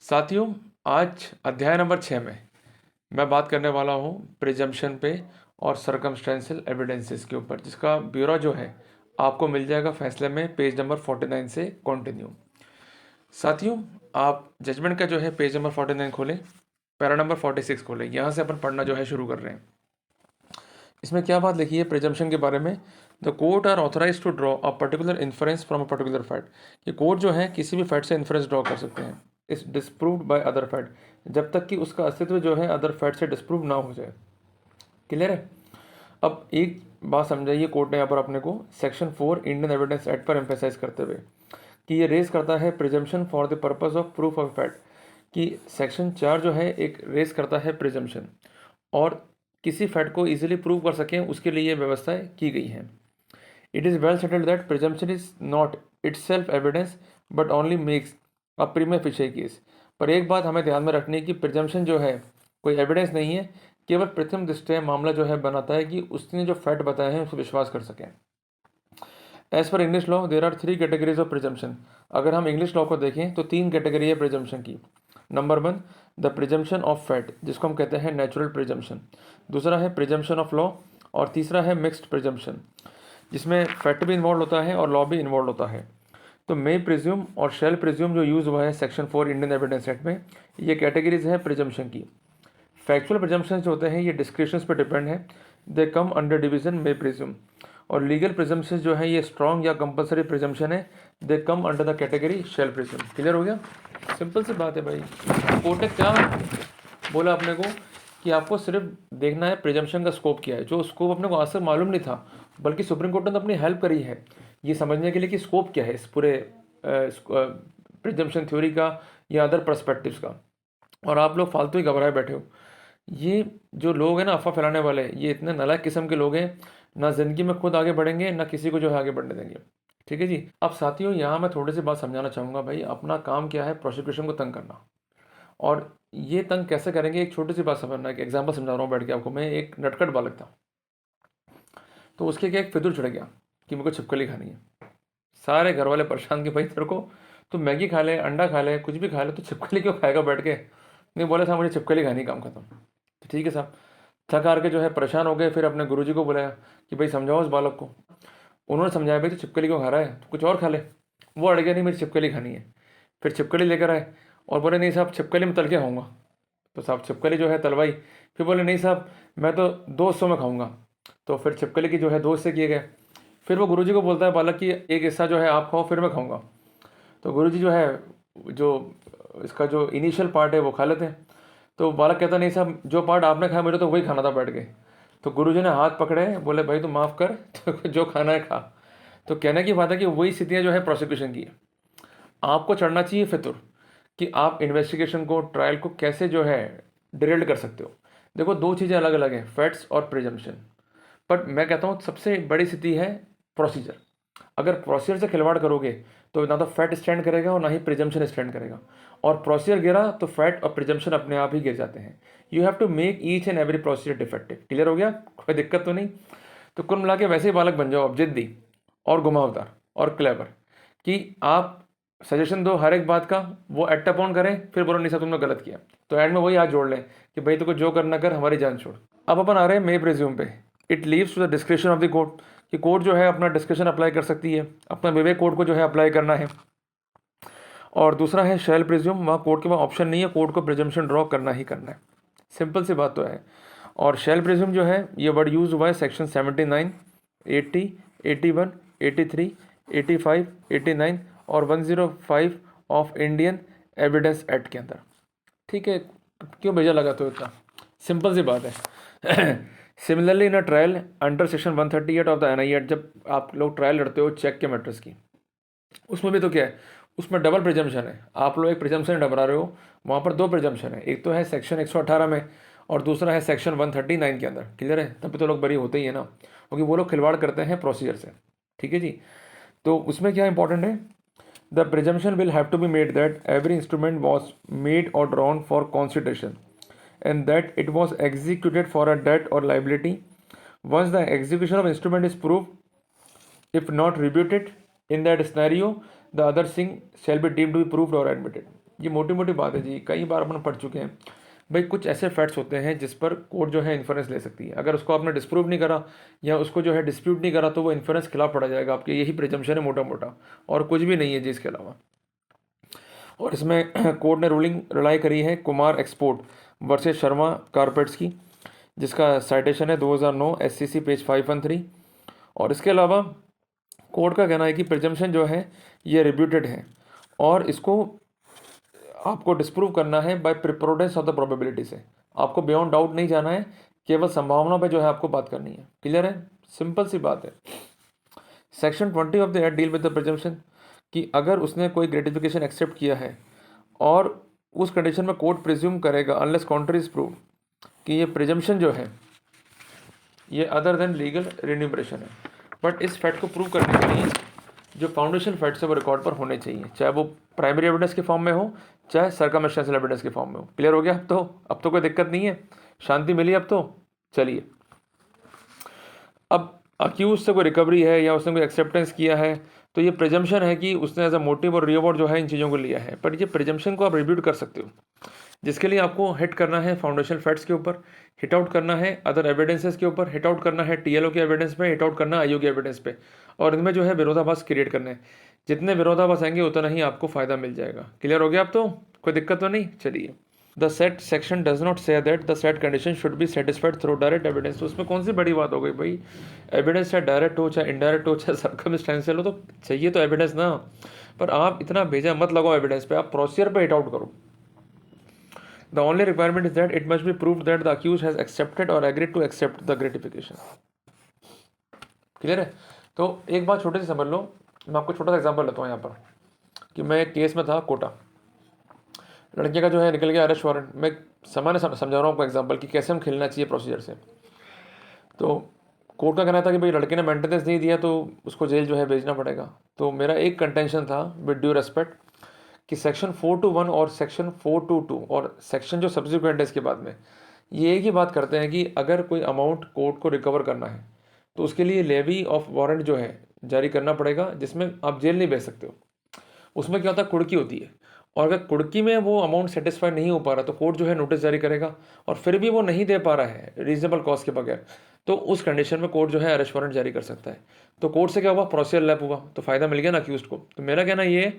साथियों, आज अध्याय नंबर 6 में मैं बात करने वाला हूँ प्रिजम्पशन पे और सर्कमस्टेंशियल एविडेंसेस के ऊपर, जिसका ब्यौरा जो है आपको मिल जाएगा फैसले में पेज नंबर 49 से कंटिन्यू। साथियों, आप जजमेंट का जो है पेज नंबर 49 खोलें, पैरा नंबर 46 खोलें। यहाँ से अपन पढ़ना जो है शुरू कर रहे हैं। इसमें क्या बात लिखी है प्रिजम्पशन के बारे में? The court are authorise to draw a particular inference from a particular fact. ये कोर्ट जो है किसी भी फैक्ट से इन्फरेंस ड्रॉ कर सकते हैं, इस डिस्प्रूव्ड बाय अदर फैक्ट, जब तक कि उसका अस्तित्व जो है अदर फैक्ट से डिस्प्रूव ना हो जाए। क्लियर है? अब एक बात समझाइए, कोर्ट ने यहाँ पर अपने को सेक्शन 4 इंडियन एविडेंस एक्ट पर एम्फेसाइज करते हुए कि ये रेज करता है presumption for the purpose of proof of fact, कि सेक्शन 4 जो है एक रेज करता है प्रिजम्पशन, और किसी फैक्ट को इजीली प्रूव कर सकें उसके लिए ये व्यवस्थाएं की गई हैं। It is well settled that presumption is not itself evidence but only makes a Primia facial case. पर एक बात हमें ध्यान में रखनी है कि प्रिजम्पशन जो है कोई एविडेंस नहीं है, केवल प्रथम दृष्टया मामला जो है बनाता है कि उसने जो फैक्ट बताए हैं उसको विश्वास कर सकें। As per English law there are 3 categories of presumption. अगर हम इंग्लिश लॉ को देखें तो 3 कैटेगरी है प्रिजम्पशन की। Number 1, the presumption of fact, जिसको हम कहते हैं नेचुरल प्रिजम्पशन। दूसरा है प्रिजम्पशन ऑफ लॉ, और तीसरा है मिक्स्ड प्रिजम्पशन, जिसमें फैक्ट भी इन्वॉल्व होता है और लॉ भी इन्वॉल्व होता है। तो मे प्रिज्यूम और शेल प्रिज्यूम जो यूज़ हुआ है सेक्शन 4 इंडियन एविडेंस एक्ट में, ये कैटेगरीज हैं प्रिजम्पशन की। फैक्चुअल प्रिजम्पशन जो होते हैं ये डिस्क्रिप्शंस पे डिपेंड है, they come under division may presume. और लीगल प्रिजम्पशन जो है ये स्ट्रॉन्ग या कंपलसरी प्रिजम्पशन है, they come under the category shall presume. Clear हो गया? सिंपल सी बात है भाई। कोर्ट ने क्या बोला अपने को कि आपको सिर्फ देखना है प्रिजम्पशन का स्कोप क्या है, जो स्कोप अपने को आज तक मालूम नहीं था, बल्कि सुप्रीम कोर्ट ने तो अपनी हेल्प करी है ये समझने के लिए कि स्कोप क्या है इस पूरे प्रिजम्पशन थ्योरी का या अदर पर्सपेक्टिव्स का। और आप लोग फालतू ही घबराए बैठे हो। ये जो लोग हैं ना अफवाह फैलाने वाले, ये इतने नालायक किस्म के लोग हैं, ना ज़िंदगी में खुद आगे बढ़ेंगे ना किसी को जो है आगे बढ़ने देंगे। ठीक है जी। अब साथियों, यहाँ मैं थोड़ी सी बात समझाना चाहूँगा भाई। अपना काम क्या है? प्रोसिक्यूशन को तंग करना। और ये तंग कैसे करेंगे? एक छोटी सी बात समझना, एक एग्जाम्पल समझा रहा हूँ बैठ के आपको। मैं एक नटखट बालक था, तो उसके क्या एक फितूर चढ़ गया कि मेरे को छिपकली खानी है। सारे घर वाले परेशान कि भाई तेरे को तो मैगी खा ले, अंडा खा ले, कुछ भी खा ले, तो छिपकली क्यों खाएगा बैठ के? नहीं, बोला साहब मुझे छिपकली खानी, काम खत्म। तो ठीक है साहब, थक हार के जो है परेशान हो गए, फिर अपने गुरुजी को बुलाया कि भाई समझाओ उस बालक को। उन्होंने समझाया भाई तो छिपकली क्यों खा रहा है, तो कुछ और खा ले। वो अड़ गया, नहीं मेरी छिपकली खानी है। फिर छिपकली लेकर आए और बोले नहीं साहब छिपकली में तल के खाऊंगा। तो साहब छिपकली जो है तलवाई। फिर बोले नहीं साहब मैं तो 2 हिस्सों में खाऊंगा। तो फिर छिपकली की जो है 2 हिस्से किए गए। फिर वो गुरुजी को बोलता है बालक कि एक हिस्सा जो है आप खाओ, फिर मैं खाऊंगा। तो गुरुजी जो है, जो इसका जो इनिशियल पार्ट है वो खा लेते हैं। तो बालक कहता नहीं साहब जो पार्ट आपने खाया मुझे तो वही खाना था बैठ के। तो गुरुजी ने हाथ पकड़े, बोले भाई तू माफ़ कर, तो जो खाना है खा। तो कहने की बात है कि वही स्थितियाँ जो है प्रोसिक्यूशन की है। आपको चढ़ना चाहिए फितुर कि आप इन्वेस्टिगेशन को, ट्रायल को कैसे जो है डिरेल्ड कर सकते हो। देखो, 2 चीज़ें अलग अलग हैं, फैक्ट्स और प्रिजम्पशन। बट मैं कहता हूँ सबसे बड़ी स्थिति है प्रोसीजर। अगर प्रोसीजर से खिलवाड़ करोगे तो ना तो फैक्ट स्टैंड करेगा और ना ही प्रिजम्पशन स्टैंड करेगा। और प्रोसीजर गिरा तो फैक्ट और प्रिजम्पशन अपने आप ही गिर जाते हैं। You have to make each and every procedure defective. Clear हो गया? कोई दिक्कत तो नहीं? तो कुल मिला के वैसे ही बालक बन जाओ अब, जिद्दी और घुमावदार और क्लेवर, कि आप सजेशन दो हर एक बात का, वो एक्ट अपॉन करें, फिर बोलो नहीं सर तुमने गलत किया। तो एंड में वही हाथ जोड़ लें कि भाई तो जो करना कर, हमारी जान छोड़। अब अपन आ रहे हैं मे प्रिज्यूम पे। It leaves to the description of the court, कि कोर्ट जो है अपना डिस्क्रिप्शन अप्लाई कर सकती है, अपना विवेक कोर्ट को जो है अप्लाई करना है। और दूसरा है शेल प्रिज्यूम, वहाँ कोर्ट के पास ऑप्शन नहीं है, कोर्ट को प्रिजम्पशन ड्रॉ करना ही करना है। सिंपल सी बात तो है। और शेल प्रिज्यूम जो है ये वर्ड यूज हुआ है सेक्शन 79, 80, 81, 83, 85, 89 और 105 ऑफ इंडियन एविडेंस एक्ट के अंदर। ठीक है, क्यों भेजा लगा तो इतना? सिंपल सी बात है। Similarly in a trial under section 138 of the NI act, जब आप लोग ट्रायल लड़ते हो चेक के मैटर्स की, उसमें भी तो क्या है, उसमें डबल प्रिजम्पशन है। आप लोग एक प्रिजम्पशन डबरा रहे हो, वहाँ पर 2 प्रिजम्पशन है। एक तो है सेक्शन 118 में और दूसरा है सेक्शन 139 के अंदर। क्लियर है? तभी तो लोग बरी होते ही है ना, क्योंकि वो लोग खिलवाड़ करते हैं प्रोसीजर से। ठीक है जी। तो उसमें क्या इंपॉर्टेंट है, the presumption will have to be made that every instrument was made और drawn for consideration and that it was executed for a debt or liability. Once the execution of instrument is proved, if not rebutted, in that scenario, the other thing shall be deemed to be proved or admitted. ये मोटी मोटी बात है जी, कई बार अपन पढ़ चुके हैं भाई। कुछ ऐसे फैक्ट्स होते हैं जिस पर कोर्ट जो है इन्फ्रेंस ले सकती है। अगर उसको आपने डिस्प्रूव नहीं करा या उसको जो है डिस्प्यूट नहीं करा तो वो इन्फ्रेंस खिलाफ पड़ा जाएगा आपके। यही प्रिजम्पशन है मोटा मोटा, और कुछ भी नहीं है जी इसके अलावा। और इसमें कोर्ट ने रूलिंग रिलाई करी है Kumar export versus Sharma carpets की, जिसका साइटेशन है 2009 SCC पेज 513। और इसके अलावा कोर्ट का कहना है कि प्रिजम्पशन जो है ये रिब्यूटेड है और इसको आपको डिस्प्रूव करना है बाय प्रिपोर्टेंस ऑफ द प्रोबेबिलिटी से। आपको बियॉन्ड डाउट नहीं जाना है, केवल संभावना पे जो है आपको बात करनी है। क्लियर है, सिंपल सी बात है। Section 20 of the act deal with the presumption कि अगर उसने कोई ग्रेटिफिकेशन एक्सेप्ट किया है और उस कंडीशन में कोर्ट प्रिज्यूम करेगा अनलेस कॉन्ट्री इज प्रूव कि ये प्रिजम्पशन जो है ये अदर देन लीगल रिन्यूमरेशन है। बट इस फैक्ट को प्रूव करने के लिए जो फाउंडेशन फैक्ट्स है वो रिकॉर्ड पर होने चाहिए, चाहे वो प्राइमरी एविडेंस के फॉर्म में हो चाहे सर्कमस्टेंशियल एविडेंस के फॉर्म में हो। क्लियर हो गया? अब तो कोई दिक्कत नहीं है, शांति मिली अब तो। चलिए, अब अक्यूज से कोई रिकवरी है या उसने कोई एक्सेप्टेंस किया है तो ये प्रिजम्पशन है कि उसने एज अ मोटिव और रिवॉर्ड जो है इन चीज़ों को लिया है। पर ये प्रिजम्पशन को आप रिब्यूट कर सकते हो, जिसके लिए आपको हिट करना है फाउंडेशन फैक्ट्स के ऊपर, हिट आउट करना है अदर एविडेंसेस के ऊपर, हिट आउट करना है TLO के एविडेंस पे, हिट आउट करना है IO के एविडेंस पे, और इनमें जो है विरोधाभास क्रिएट करने हैं। जितने विरोधाभास आएंगे उतना ही आपको फायदा मिल जाएगा। क्लियर हो गया? अब तो कोई दिक्कत तो नहीं। चलिए, the set section does not say that the set condition should be satisfied through direct evidence. तो उसमें कौन सी बड़ी बात हो गई भाई? एविडेंस चाहे डायरेक्ट हो चाहे इनडायरेक्ट हो चाहे सर्कमस्टेंशियल हो, तो चाहिए तो एविडेंस ना। पर आप इतना भेजा मत लगाओ एविडेंस पे, आप प्रोसीजर पे हिट आउट करो। The only requirement is that it must be proved that the accused has accepted or agreed to accept the gratification. Clear है? तो एक बात छोटी सी समझ लो, मैं आपको छोटा सा एग्जांपल लेता हूँ यहाँ पर कि मैं एक केस में था कोटा, लड़के का जो है निकल गया अरेस्ट वारंट। मैं सामान्य समझा रहा हूँ आपको एग्जांपल कि कैसे हम खेलना चाहिए प्रोसीजर से। तो कोर्ट का कहना था कि भाई लड़के ने मेंटेनेंस नहीं दिया तो उसको जेल जो है भेजना पड़ेगा। तो मेरा एक कंटेंशन था विद ड्यू रेस्पेक्ट कि सेक्शन 421 और सेक्शन 422 और सेक्शन जो सब्सिक्वेंट है इसके बाद में, ये एक ही बात करते हैं कि अगर कोई अमाउंट कोर्ट को रिकवर करना है तो उसके लिए लेवी ऑफ वारंट जो है जारी करना पड़ेगा, जिसमें आप जेल नहीं भेज सकते हो। उसमें क्या होता है, कुड़की होती है, और अगर कुड़की में वो अमाउंट सेटिस्फाई नहीं हो पा रहा तो कोर्ट जो है नोटिस जारी करेगा, और फिर भी वो नहीं दे पा रहा है रीजनेबल कॉस्ट के बगैर, तो उस कंडीशन में कोर्ट जो है अरेस्ट वारंट जारी कर सकता है। तो कोर्ट से क्या हुआ, प्रोसीजर लैप हुआ, तो फायदा मिल गया ना अक्यूज्ड को। तो मेरा कहना ये है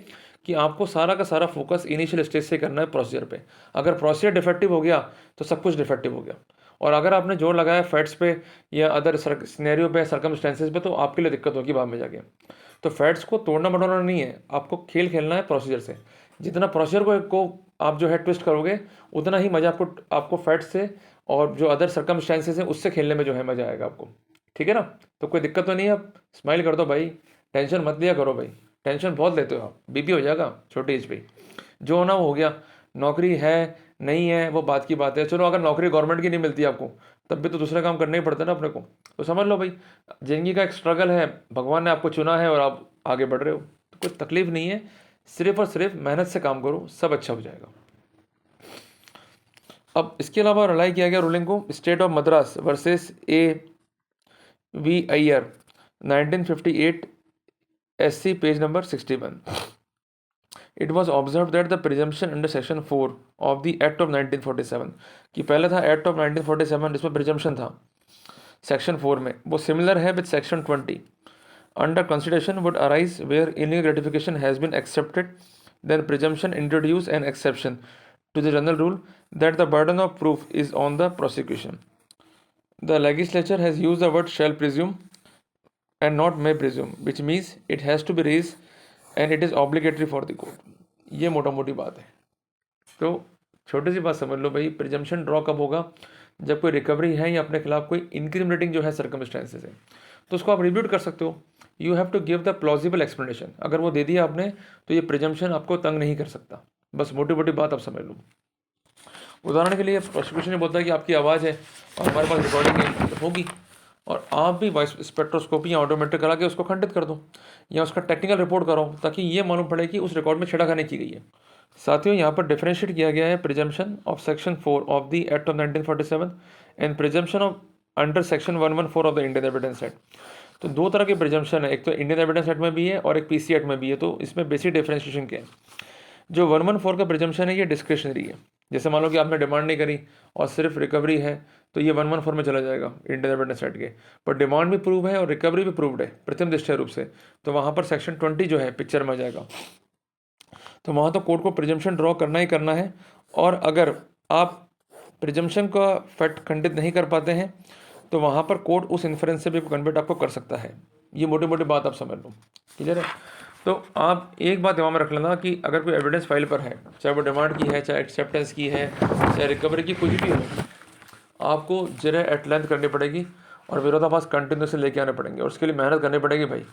कि आपको सारा का सारा फोकस इनिशियल स्टेज से करना है प्रोसीजर पे। अगर प्रोसीजर डिफेक्टिव हो गया तो सब कुछ डिफेक्टिव हो गया, और अगर आपने जोर लगाया फैक्ट्स पे या अदर सिनेरियो पे, सर्कमस्टेंसेस पे, तो आपके लिए दिक्कत होगी बाद में जाके। तो फैक्ट्स को तोड़ना मटोड़ना नहीं है, आपको खेल खेलना है प्रोसीजर से। जितना प्रोसीजर को आप जो है ट्विस्ट करोगे उतना ही मज़ा आपको फैक्ट्स से और जो अदर सर्कमस्टेंसेस हैं उससे खेलने में जो है मज़ा आएगा आपको। ठीक है ना? तो कोई दिक्कत तो नहीं है, आप स्माइल कर दो भाई, टेंशन मत लिया करो भाई, टेंशन बहुत लेते हो आप, BP हो जाएगा छोटी एज पे। जो होना वो हो गया, नौकरी है नहीं है वो बात की बात है। चलो अगर नौकरी गवर्नमेंट की नहीं मिलती आपको तब भी तो दूसरा काम करना ही पड़ता है ना अपने को। तो समझ लो भाई, जिंदगी का एक स्ट्रगल है, भगवान ने आपको चुना है और आप आगे बढ़ रहे हो, तो कोई तकलीफ नहीं है, सिर्फ और सिर्फ मेहनत से काम करो, सब अच्छा हो जाएगा। अब इसके अलावा रिलाई किया गया रूलिंग को state of Madras versus AV Iyer 1958 SC page number 61। It was observed that the presumption under section 4 of the Act of 1947 कि पहले था Act of 1947 जिसमें presumption था सेक्शन 4 में, वो सिमिलर है with section 20 under consideration would arise where illegal gratification has been accepted, then presumption introduce an exception to the general rule that the burden of proof is on the prosecution. The legislature has used the word shall presume and not may presume, which means it has to be raised and it is obligatory for the court. ये मोटा मोटी बात है। तो छोटी सी बात समझ लो भाई, प्रिजम्पशन ड्रॉ कब होगा, जब कोई रिकवरी है या अपने खिलाफ कोई इंक्रिमिनेटिंग जो है सर्कमस्टेंसेस है, तो उसको आप रिब्यूट कर सकते हो। You have to give the plausible explanation. अगर वो दे दिया आपने तो ये प्रिजम्पशन आपको तंग नहीं कर सकता। बस मोटी मोटी बात आप समझ लो। उदाहरण के लिए प्रोसिक्यूशन ने बोलता है कि आपकी आवाज़ है और हमारे पास रिकॉर्डिंग है तो होगी, और आप भी वॉइस स्पेक्ट्रोस्कोपी या ऑटोमेट्रिक करा के उसको खंडित कर दो या उसका टेक्निकल रिपोर्ट करो, ताकि ये मालूम पड़े कि उस रिकॉर्ड में छेड़खानी की गई है। साथियों, यहाँ पर डिफरेंशिएट किया गया है presumption of section 4 of the act of 1947 and presumption of under section 114 of the Indian Evidence act. तो दो तरह के प्रिजम्पशन है, एक तो इंडियन एविडेंस एक्ट में भी है और एक PC एक्ट में भी है। तो इसमें बेसिक डिफरेंशिएशन क्या है? जो 114 का प्रिजम्पशन है ये डिस्क्रिशनरी है। जैसे मान लो कि आपने डिमांड नहीं करी और सिर्फ रिकवरी है, तो ये 114 में चला जाएगा इंडियन एविडेंस एक्ट के। पर डिमांड भी प्रूव है और रिकवरी भी प्रूव्ड है प्रथम दृष्टया रूप से, तो वहाँ पर सेक्शन 20 जो है पिक्चर में आ जाएगा। तो वहाँ तो कोर्ट को प्रिजम्पशन ड्रॉ करना ही करना है, और अगर आप प्रिजम्पशन का फैक्ट खंडित नहीं कर पाते हैं तो वहाँ पर कोर्ट उस इन्फ्रेंस से भी कन्वर्ट आपको कर सकता है। ये मोटी मोटी बात आप समझ लो, क्लियर है। तो आप एक बात दिमाग में रख लेना कि अगर कोई एविडेंस फाइल पर है, चाहे वो डिमांड की है, चाहे एक्सेप्टेंस की है, चाहे रिकवरी की, कुछ भी हो, आपको जरा एट लेंथ करनी पड़ेगी और विरोधाभास कंटिन्यूसली लेके आने पड़ेंगे, और उसके लिए मेहनत करनी पड़ेगी भाई।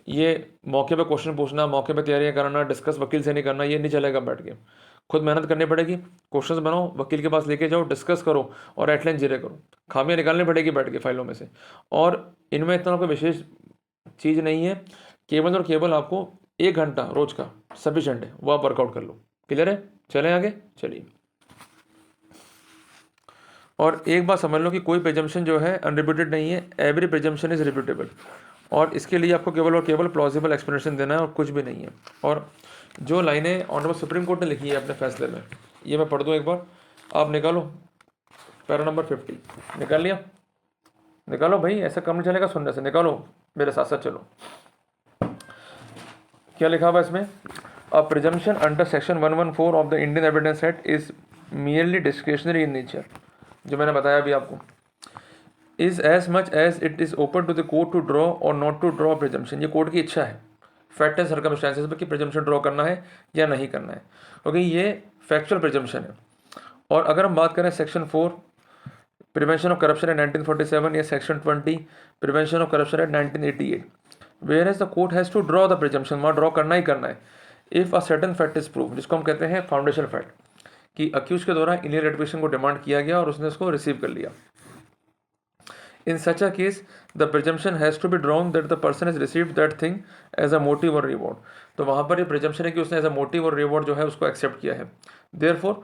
ये मौके पे क्वेश्चन पूछना, मौके पे तैयारियां करना, डिस्कस वकील से नहीं करना, ये नहीं चलेगा। बैठ के खुद मेहनत करनी पड़ेगी, क्वेश्चंस बनाओ, वकील के पास लेके जाओ, डिस्कस करो और एटलाइन जीरे करो। खामियां निकालनी पड़ेगी बैठ के फाइलों में से, और इनमें इतना कोई विशेष चीज़ नहीं है। केवल और केवल आपको 1 घंटा रोज का सफिशेंट है, वो आप वर्कआउट कर लो। क्लियर है, चलें आगे, चलिए। और एक बात समझ लो कि कोई प्रिजम्पशन जो है अनरिप्यूटेड नहीं है, एवरी प्रिजम्पशन इज रिप्यूटेबल, और इसके लिए आपको केवल और केवल प्लॉजिबल एक्सप्लेनेशन देना है और कुछ भी नहीं है। और जो लाइनें ऑनरेबल सुप्रीम कोर्ट ने लिखी है अपने फैसले में, ये मैं पढ़ दूँ एक बार, आप निकालो। पैरा नंबर 50 निकाल लिया? निकालो भाई, ऐसा कम नहीं चलेगा सुनने से, निकालो, मेरे साथ साथ चलो। क्या लिखा हुआ इसमें? A presumption under section 114 of the Indian Evidence Act is merely discretionary in nature, जो मैंने बताया अभी आपको, is as much as it is open to the court to draw और नॉट टू ड्रॉ प्रिजम्पशन। ये कोर्ट की इच्छा है फैक्ट एंड सर्कमस्टेंसेस में कि प्रिजम्पशन ड्रॉ करना है या नहीं करना है, क्योंकि ये फैक्चुअल प्रिजम्पशन है। और अगर हम बात करें section 4 prevention of corruption act 1947 या section 20 prevention of corruption act 1988, where as the court has to draw the presumption, वहाँ ड्रॉ करना ही करना है। If a certain fact is prove, जिसको हम कहते हैं फाउंडेशन फैक्ट, कि अक्यूज के द्वारा इलीगल एडमिशन को डिमांड किया गया और उसने उसको रिसीव कर लिया। In such a case, the presumption has to be drawn that the person has received that thing as a motive or reward. तो वहाँ पर ये presumption है कि उसने as a motive और reward जो है उसको accept किया है। Therefore,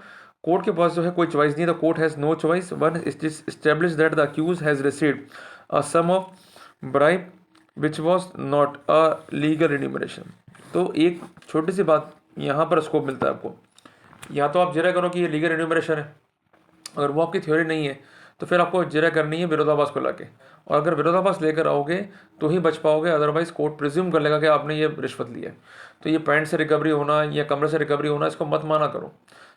कोर्ट के पास जो है कोई चॉइस नहीं है, the court has no choice. One is established that the accused has received a sum of bribe which was not a legal remuneration. तो एक छोटी सी बात यहाँ पर स्कोप मिलता है आपको, या तो आप जरा करो कि ये लीगल रिन्यूमरेशन है, अगर वो आपकी थ्योरी नहीं है तो फिर आपको जरा करनी है विरोधाभास को लाके, और अगर विरोधाभास लेकर आओगे तो ही बच पाओगे, अदरवाइज कोर्ट प्रिज्यूम कर लेगा कि आपने ये रिश्वत ली है। तो ये पैंट से रिकवरी होना या कमरे से रिकवरी होना, इसको मत माना करो।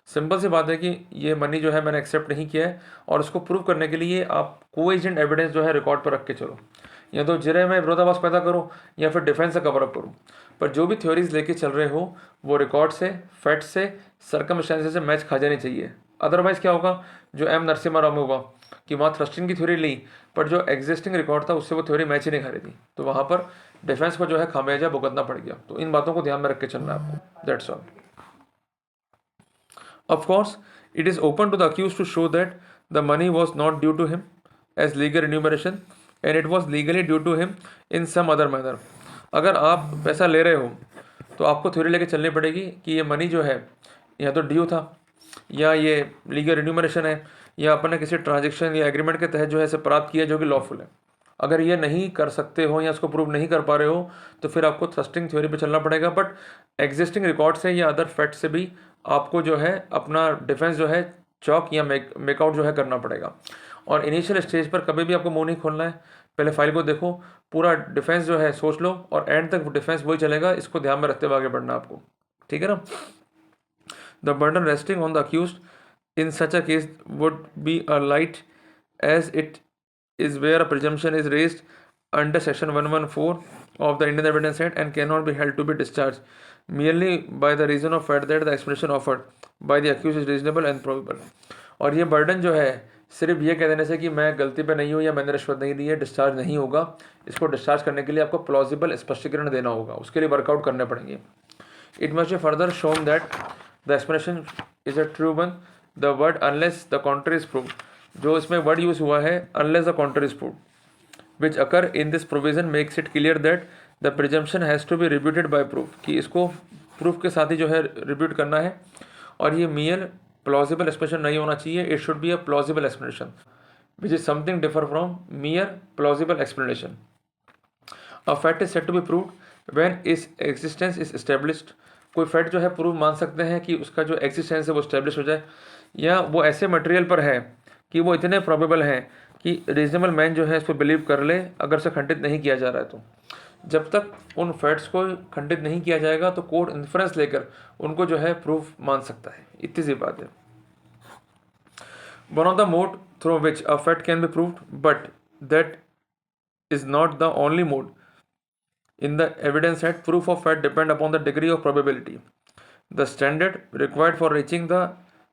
सिंपल सी बात है कि ये मनी जो है मैंने एक्सेप्ट नहीं किया है, और उसको प्रूव करने के लिए आप को एजेंट एविडेंस जो है रिकॉर्ड पर रख के चलो, या तो जिरे में विरोधाभास पैदा करो या फिर डिफेंस से कवर अप करो। पर जो भी थ्योरीज लेके चल रहे हो वो रिकॉर्ड से, फैक्ट से, सर्कमस्टेंसेस से मैच खा जानी चाहिए। अदरवाइज क्या होगा, जो एम नरसिम्हा राव में हुआ कि वहाँ थ्रस्टिंग की थ्योरी ली पर जो एग्जिस्टिंग रिकॉर्ड था उससे वो थ्योरी मैच ही नहीं खा रही थी, तो वहाँ पर डिफेंस को जो है खामियाजा भुगतना पड़ गया। तो इन बातों को ध्यान में रख के चलना है आपको, that's all. Of course it is open to the accuse to show that the money was not due to him as legal remuneration and it was legally due to him in some other manner. अगर आप पैसा ले रहे हो तो आपको theory लेके चलनी पड़ेगी कि ये मनी जो है या तो ड्यू था, या ये लीगल रिन्यूमरेशन है, या अपने किसी ट्रांजेक्शन या एग्रीमेंट के तहत जो है इसे प्राप्त किया जो कि लॉफुल है। अगर ये नहीं कर सकते हो या इसको प्रूव नहीं कर पा रहे हो तो फिर आपको थ्रस्टिंग थ्योरी पे चलना पड़ेगा, बट एग्जिस्टिंग रिकॉर्ड से या अदर फैक्ट से भी आपको जो है अपना डिफेंस जो है चौक या मेकआउट जो है करना पड़ेगा। और इनिशियल स्टेज पर कभी भी आपको मुंह नहीं खोलना है, पहले फाइल को देखो, पूरा डिफेंस जो है सोच लो, और एंड तक डिफेंस वही चलेगा, इसको ध्यान में रखते हुए आगे बढ़ना आपको, ठीक है ना। The burden resting on the accused in such a case would be a light, as it is where a presumption is raised under section 114 of the Indian Evidence Act and cannot be held to be discharged merely by the reason of fact that the explanation offered by the accused is reasonable and probable. और ये burden जो है सिर्फ ये कह देने से कि मैं गलती पे नहीं हूँ या मैंने रिश्वत नहीं ली है डिस्चार्ज नहीं होगा। इसको डिस्चार्ज करने के लिए आपको प्लॉजिबल स्पष्टीकरण देना होगा, उसके लिए वर्कआउट करने पड़ेंगे। It must be further shown that the explanation is a true one, the word unless the contrary is prove, जो इसमें वर्ड यूज हुआ है unless the contrary is prove, which occur in this provision makes it clear that the presumption has to be rebutted by proof, कि इसको proof के साथ ही जो है रिब्यूट करना है। और ये मियर प्लॉजिबल एक्सप्लेनेशन नहीं होना चाहिए, it should be a plausible explanation which is something differ from mere plausible explanation. A fact is set to be proved when its existence is established कोई फैक्ट जो है प्रूफ मान सकते हैं कि उसका जो एग्जिस्टेंस है वो स्टैब्लिश हो जाए, या वो ऐसे मटेरियल पर है कि वो इतने प्रोबेबल हैं कि रीजनेबल मैन जो है इस पर बिलीव कर ले, अगर से खंडित नहीं किया जा रहा है तो। जब तक उन फैक्ट्स को खंडित नहीं किया जाएगा तो कोर्ट इन्फ्रेंस लेकर उनको जो है प्रूफ मान सकता है। इतनी सी बात है। One of the mode through which a fact can be proved, but that is not the only mode in the evidence set. Proof of fact depend upon the degree of probability. The standard required for reaching the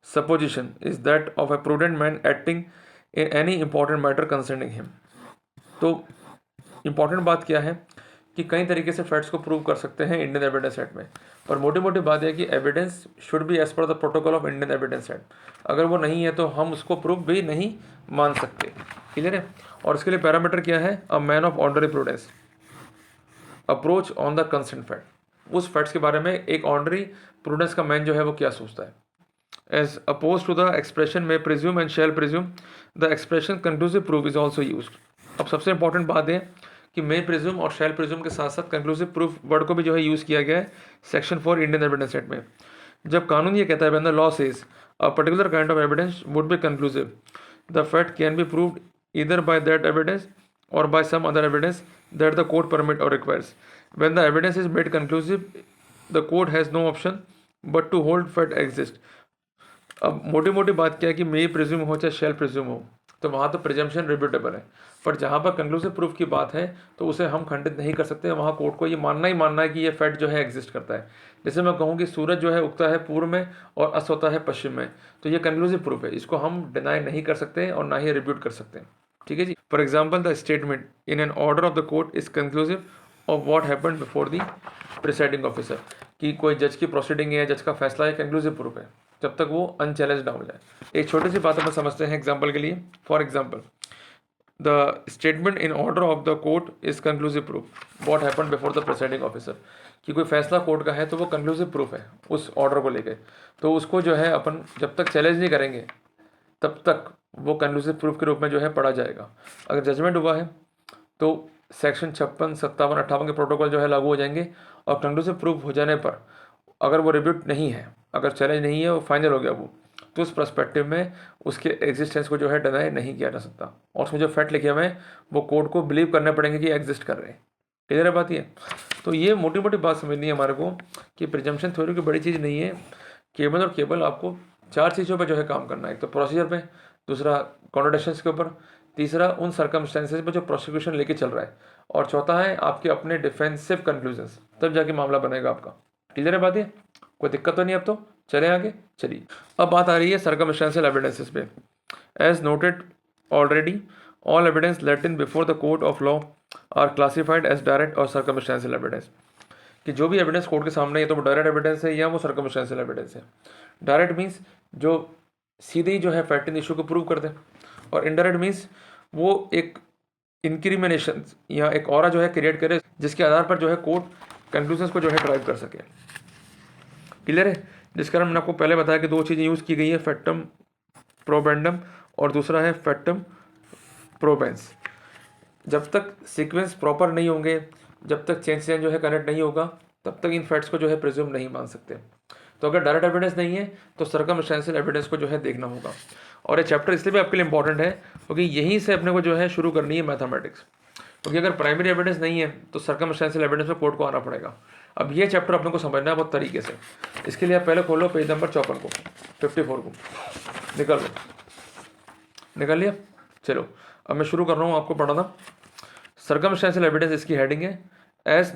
supposition is that of a prudent man acting in any important matter concerning him. तो important बात क्या है कि कई तरीके से facts को prove कर सकते हैं इंडियन एविडेंस सेट में, और मोटी मोटी बात है कि evidence should be as per the protocol of Indian evidence set. अगर वो नहीं है तो हम उसको प्रूफ भी नहीं मान सकते। क्लियर है। और इसके लिए पैरामीटर क्या है? A man of ordinary prudence approach on the consent fact. उस फैक्ट्स के बारे में एक ऑर्डनरी प्रूडेंस का मैन जो है वो क्या सोचता है। As oppose to the expression may presume and shall presume, the expression conclusive proof is also use. अब सबसे इंपॉर्टेंट बात है कि मे प्रिज्यूम और शैल प्रिज्यूम के साथ साथ कंक्लूसिव प्रूफ वर्ड को भी जो है यूज़ किया गया है सेक्शन 4 इंडियन एविडेंस एक्ट में। जब कानून ये कहता है, when the law says a particular kind of evidence would be conclusive, the fact can be proved either by that evidence or by some other evidence that the court permit or requires. When the evidence is made conclusive, the court has no option but to hold fact exist. अब मोटी मोटी बात क्या है कि मे presume हो चाहे शैल presume हो, तो वहाँ तो प्रिजम्पशन रिब्यूटेबल है, पर जहाँ पर कंक्लूसिव प्रूफ की बात है तो उसे हम खंडित नहीं कर सकते। वहाँ कोर्ट को ये मानना ही मानना है कि ये फैक्ट जो है एग्जिस्ट करता है। जैसे मैं कहूँ कि सूरज जो है उगता है पूर्व में और अस्त होता है पश्चिम में, तो ये कंक्लूसिव प्रूफ है, इसको हम डिनाई नहीं कर सकते और ना ही रिब्यूट कर सकते हैं। ठीक है जी। For example, the statement in an order of the court is conclusive of what happened before the presiding officer. कि कोई जज की प्रोसीडिंग है, जज का फैसला है, कंक्लूसिव प्रूफ है जब तक वो अनचैलेंज ना हो जाए। एक छोटी सी बात हम समझते हैं एग्जाम्पल के लिए। For example, the statement in order of the court is conclusive proof what happened before the presiding officer. कि कोई फैसला कोर्ट का है तो वो कंक्लूसिव प्रूफ है उस ऑर्डर को लेकर, तो उसको जो है अपन जब तक चैलेंज नहीं करेंगे तब तक वो कंक्लूसिव प्रूफ के रूप में जो है पढ़ा जाएगा। अगर जजमेंट हुआ है तो सेक्शन 56, 57, 58 के प्रोटोकॉल जो है लागू हो जाएंगे, और कंक्लूसिव प्रूफ हो जाने पर अगर वो रिब्यूट नहीं है, अगर चैलेंज नहीं है, वो फाइनल हो गया वो, तो उस पर्सपेक्टिव में उसके एग्जिस्टेंस को जो है डिनाई नहीं किया जा सकता, और उसमें जो फैक्ट लिखे हुए हैं वो कोर्ट को बिलीव करने पड़ेंगे कि एग्जिस्ट कर रहे हैं। क्लियर है बात ये। तो ये मोटी मोटी बात समझनी है हमारे को कि प्रिजम्पशन थ्योरी की बड़ी चीज़ नहीं है, केवल और केवल आपको 4 चीज़ों पर जो है काम करना है। एक तो प्रोसीजर पे, दूसरा कॉन्ट्रडिक्शंस के ऊपर, तीसरा उन सर्कमस्टेंसेज में जो प्रोसिक्यूशन लेके चल रहा है, और चौथा है आपके अपने डिफेंसिव कंक्लूजन्स, तब जाके मामला बनेगा आपका। क्लियर है बात ये, कोई दिक्कत तो नहीं। अब तो चले आगे, चलिए। अब बात आ रही है सर्कमस्टेंशियल एविडेंसेस पे। As noted already, all evidence let in before the court of law are classified as direct और सर्कमस्टेंशियल एविडेंस। कि जो भी एविडेंस कोर्ट के सामने है तो वो डायरेक्ट एविडेंस है या वो सर्कमस्टेंशियल एविडेंस है। डायरेक्ट मीन्स जो सीधे ही जो है फैक्ट इशू को प्रूव कर दे, और इनडायरेक्ट मीन्स वो एक इंक्रिमिनेशन या एक ऑरा जो है क्रिएट करे जिसके आधार पर जो है कोर्ट कंक्लूजन्स को जो है ड्राइव कर सके। क्लियर है। जिस कारण मैंने आपको पहले बताया कि 2 चीज़ें यूज़ की गई है, फैक्टम प्रोबेंडम और दूसरा है फैक्टम प्रोबेंस। जब तक सीक्वेंस प्रॉपर नहीं होंगे, जब तक चेंज जो है कनेक्ट नहीं होगा, तब तक इन फैक्ट्स को जो है प्रिज्यूम नहीं मान सकते। तो अगर डायरेक्ट एविडेंस नहीं है तो सर्कमस्टेंशियल एविडेंस को जो है देखना होगा। और ये चैप्टर इसलिए भी आपके लिए इंपॉर्टेंट है क्योंकि यहीं से अपने को जो है शुरू करनी है मैथमेटिक्स। क्योंकि अगर प्राइमरी एविडेंस नहीं है तो सर्कमस्टेंशियल एविडेंस में कोर्ट को आना पड़ेगा। अब ये चैप्टर अपने को समझना है बहुत तरीके से। इसके लिए आप पहले खोलो पेज नंबर 54 को, 54 को निकाल लो। निकाल लिया। चलो अब मैं शुरू कर रहा हूँ आपको पढ़ाना। सर्कमस्टेंशियल एविडेंस इसकी हेडिंग है एज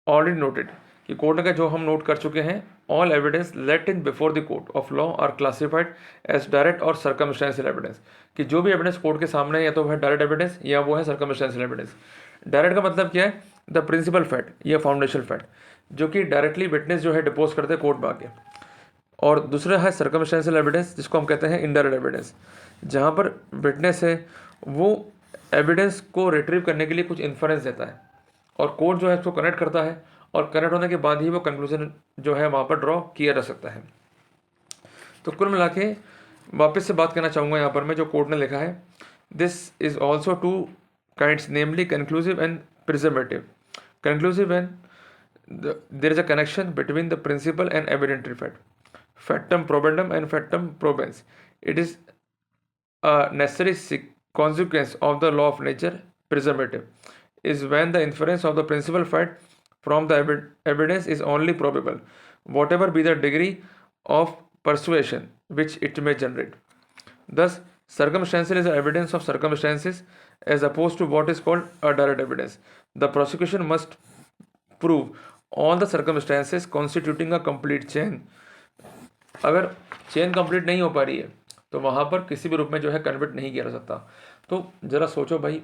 ऑलरेडी नोटेड, कि कोर्ट का जो हम नोट कर चुके हैं, all evidence let in before the court of law are classified as direct और सर्कमस्टेंशियल एविडेंस। कि जो भी एविडेंस कोर्ट के सामने है या तो वह डायरेक्ट एविडेंस या वो है सर्कमस्टेंशियल एविडेंस। डायरेक्ट का मतलब क्या है? द प्रिंसिपल फैक्ट या फाउंडेशनल फैक्ट, जो कि डायरेक्टली विटनेस जो है डिपोज करते हैं कोर्ट में आके। और दूसरा है सर्कमस्टेंशियल एविडेंस, जिसको हम कहते हैं इनडायरेक्ट एविडेंस, जहाँ पर विटनेस है वो एविडेंस को रिट्रीव करने के लिए कुछ इन्फरेंस देता है, और कोर्ट जो है इसको कनेक्ट करता है, और कनेक्ट होने के बाद ही वो कंक्लूजन जो है वहाँ पर ड्रॉ किया जा सकता है। तो कुल मिला के वापस से बात करना चाहूँगा यहाँ पर मैं, जो कोर्ट ने लिखा है, this is also 2 kinds namely conclusive and preservative. Conclusive and there is a connection between the principal and evidentiary fact, factum probandum and factum probans. It is a necessary consequence of the law of nature presumptive is when the inference of the principal fact from the evidence is only probable, whatever be the degree of persuasion which it may generate. Thus, circumstantial is the evidence of circumstances as opposed to what is called a direct evidence. The prosecution must prove all the circumstances constituting a complete chain. अगर chain complete नहीं हो पा रही है तो वहाँ पर किसी भी रूप में जो है कन्विक्ट नहीं किया जा सकता। तो ज़रा सोचो भाई,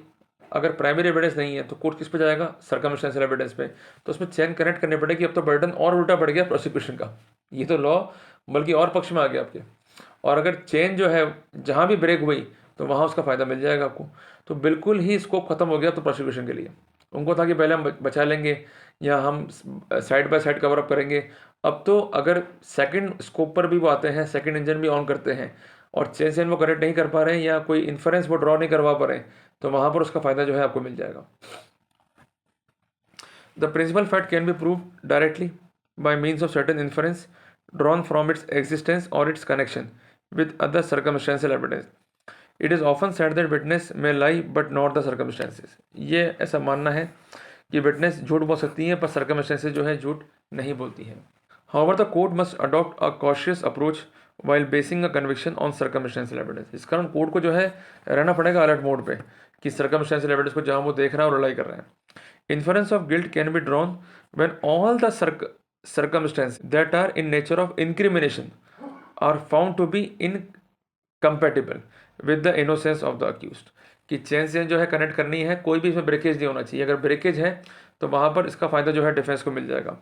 अगर प्राइमरी एविडेंस नहीं है तो कोर्ट किस पे जाएगा? सर्कमस्टेंशियल एविडेंस पे। तो उसमें चेन कनेक्ट करनी पड़ेगी। अब तो बर्डन और उल्टा पड़ गया प्रोसिक्यूशन का, ये तो लॉ बल्कि और पक्ष में आ गया आपके। और अगर चेन जो है जहाँ भी ब्रेक हुई तो वहाँ उसका फ़ायदा मिल जाएगा आपको। तो बिल्कुल ही स्कोप ख़त्म हो गया तो प्रोसिक्यूशन के लिए। उनको था कि पहले हम बचा लेंगे या हम side by side cover up करेंगे। अब तो अगर सेकंड स्कोप पर भी वो आते हैं, सेकंड इंजन भी ऑन करते हैं और चेन वो करेक्ट नहीं कर पा रहे हैं या कोई इन्फरेंस वो ड्रॉ नहीं करवा पा रहे हैं, तो वहाँ पर उसका फ़ायदा जो है आपको मिल जाएगा। The principal fact can be prove directly by means of certain inference drawn from its existence और its connection with other circumstantial evidence. It is often said that witness may lie but not the circumstances. ये ऐसा मानना है कि witness झूठ बोल सकती है पर सर्कमस्टेंसेस जो है झूठ नहीं बोलती है। However, the court must adopt a cautious approach while basing a conviction on circumstantial evidence. इस कारण कोर्ट को जो है रहना पड़ेगा अलर्ट मोड पे कि सर्कमस्टेंशियल एविडेंस को जहाँ वो देख रहा है और रिलाई कर रहे हैं। Inference of guilt can be drawn when all the circumstances that are in nature of incrimination are found to be incompatible with the innocence of the accused. कि चेन से जो है कनेक्ट करनी है, कोई भी इसमें ब्रेकेज नहीं होना चाहिए। अगर ब्रेकेज है तो वहाँ पर इसका फ़ायदा जो है डिफेंस को मिल जाएगा।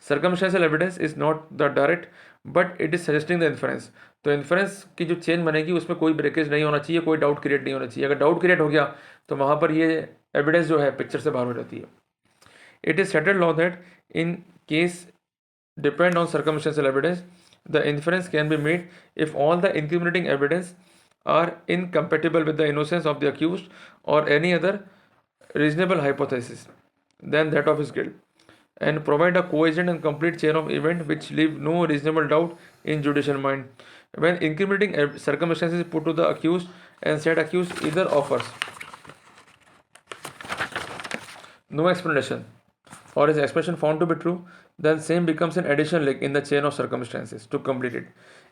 Circumstantial evidence is not the direct but it is suggesting the inference. तो इन्फरेंस की जो चेन बनेगी उसमें कोई ब्रेकेज नहीं होना चाहिए, कोई डाउट क्रिएट नहीं होना चाहिए। अगर डाउट क्रिएट हो गया तो वहाँ पर ये एविडेंस जो है पिक्चर से बाहर हो जाती है। It is settled law that in case depend on circumstantial evidence the inference can be made if all the incriminating evidence are incompatible with the innocence of the accused or any other reasonable hypothesis than that of his guilt, and provide a cogent and complete chain of events which leave no reasonable doubt in judicial mind. When incriminating circumstances put to the accused and said accused either offers no explanation or his explanation found to be true, then same becomes an additional link in the chain of circumstances to complete it.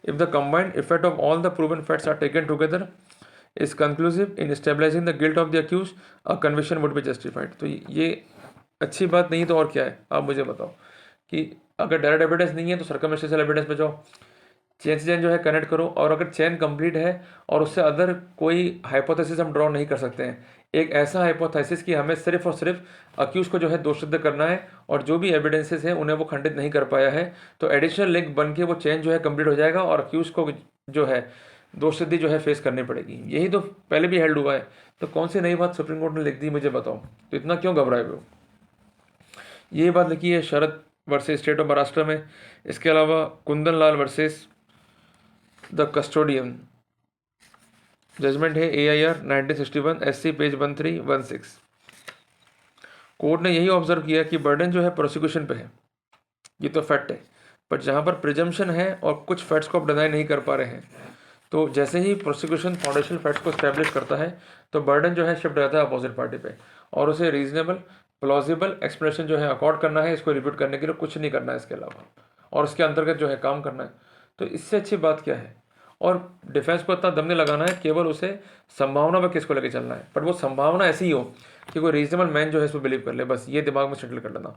If the combined effect of all the proven facts are taken together is conclusive in establishing the guilt of the accused, a conviction would be justified. तो ये अच्छी बात नहीं तो और क्या है? आप मुझे बताओ कि अगर डायरेक्ट एविडेंस नहीं है तो सर्कमस्टेंशियल एविडेंस पे जाओ, चेन से चेन जो है कनेक्ट करो, और अगर चेन कंप्लीट है और उससे अदर कोई हाइपोथेसिस हम ड्रॉ नहीं कर सकते हैं, एक ऐसा हाइपोथेसिस कि हमें सिर्फ और सिर्फ अक्यूज को जो है दोष सिद्ध करना है और जो भी एविडेंसेस हैं उन्हें वो खंडित नहीं कर पाया है, तो एडिशनल लिंक बन के वो चेन जो है कंप्लीट हो जाएगा और अक्यूज को जो है दोष सिद्धि जो है फेस करनी पड़ेगी। यही तो पहले भी हेल्ड हुआ है, तो कौन सी नई बात सुप्रीम कोर्ट ने लिख दी मुझे बताओ, तो इतना क्यों घबराए हुए हो? यही बात लिखी है शरद वर्सेस स्टेट ऑफ महाराष्ट्र में। इसके अलावा Kundan Lal versus the custodian, judgement है AIR 1961 SC पेज 1316। कोर्ट ने यही ऑब्जर्व किया कि बर्डन जो है प्रोसिक्यूशन पे है, ये तो फैक्ट है, पर जहाँ पर प्रिजम्पशन है और कुछ फैक्ट्स को आप डिनाई नहीं कर पा रहे हैं, तो जैसे ही प्रोसिक्यूशन फाउंडेशनल फैक्ट्स को स्टैब्लिश करता है तो बर्डन जो है शिफ्ट रहता है अपोजिट पार्टी पे और उसे रीजनेबल प्लॉजिबल एक्सप्लेनेशन जो है अकॉर्ड करना है, इसको रिपीट करने के लिए कुछ नहीं करना है इसके अलावा, और उसके अंतर्गत जो है काम करना है। तो इससे अच्छी बात क्या है? और डिफेंस को इतना दम नहीं लगाना है, केवल उसे संभावना पर किसको लेके चलना है, बट वो संभावना ऐसी ही हो कि कोई रीजनेबल मैन जो है इसको बिलीव कर ले, बस ये दिमाग में सेटल कर लेना।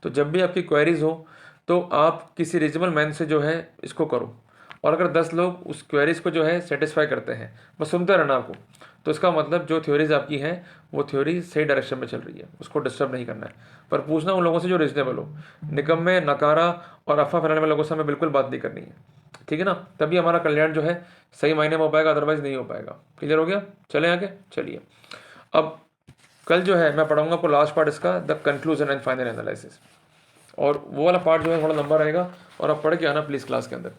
तो जब भी आपकी क्वेरीज हो तो आप किसी रीजनेबल मैन से जो है इसको करो, और अगर 10 लोग उस क्वेरीज को जो है सेटिस्फाई करते हैं, बस सुनते रहना आपको, तो इसका मतलब जो थ्योरीज आपकी हैं वो थ्योरी सही डायरेक्शन में चल रही है, उसको डिस्टर्ब नहीं करना है। पर पूछना उन लोगों से जो रीजनेबल हो, निकम्मे नकारा और अफवाह फैलाने वाले लोगों से हमें बिल्कुल बात नहीं करनी है, ठीक है ना? तभी हमारा कल्याण जो है सही मायने में हो पाएगा, अदरवाइज नहीं हो पाएगा। क्लियर हो गया? चलें आगे, चलिए। अब कल जो है मैं पढ़ाऊंगा आपको लास्ट पार्ट इसका, the conclusion and final analysis, और वो वाला पार्ट जो है थोड़ा लंबा रहेगा और आप पढ़ के आना प्लीज़ क्लास के अंदर,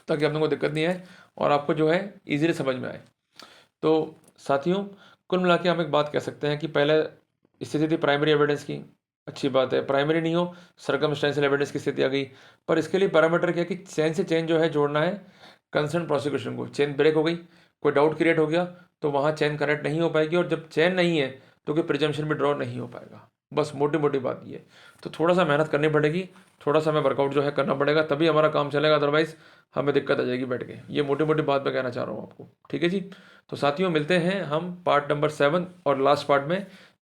ताकि आप लोगों को दिक्कत नहीं आए और आपको जो है ईजिली समझ में आए। तो साथियों, कुल मिला के हम एक बात कह सकते हैं कि पहले स्थिति थी प्राइमरी एविडेंस की, अच्छी बात है, प्राइमरी नहीं हो, सर्कमस्टेंशियल एविडेंस की स्थिति आ गई। पर इसके लिए पैरामीटर क्या है कि चेन से चेन जो है जोड़ना है कंसर्न प्रोसिक्यूशन को। चेन ब्रेक हो गई, कोई डाउट क्रिएट हो गया, तो वहाँ चेन कनेक्ट नहीं हो पाएगी, और जब चेन नहीं है तो कोई प्रिजम्पशन भी ड्रॉ नहीं हो पाएगा। बस मोटी मोटी बात ये है। तो थोड़ा सा मेहनत करनी पड़ेगी, थोड़ा सा हमें वर्कआउट जो है करना पड़ेगा, तभी हमारा काम चलेगा, अदरवाइज हमें दिक्कत आ जाएगी बैठ के। ये मोटी मोटी बात मैं कहना चाह रहा हूँ आपको, ठीक है जी। तो साथियों, मिलते हैं हम पार्ट नंबर 7 और लास्ट पार्ट में,